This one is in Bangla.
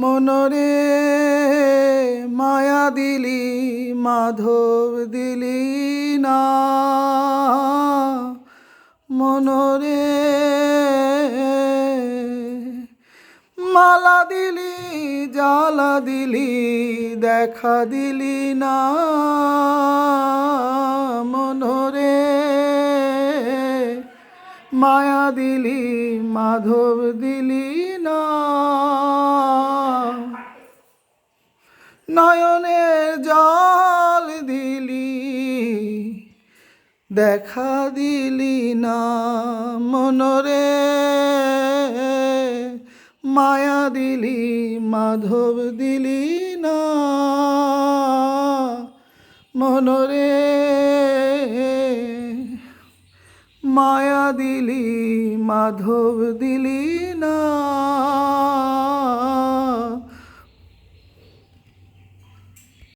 মনরে মায়া দিলি মাধব দিলি না, মনরে মালা দিলি জ্বালা দিলি দেখা দিলি না, মনরে মায়া দিলি মাধব দিলি না। নয়নের জল দিলি দেখা দিলি না, মনরে মায়া দিলি মাধব দিলি না, মনরে মায়া দিলি মাধব দিলি না।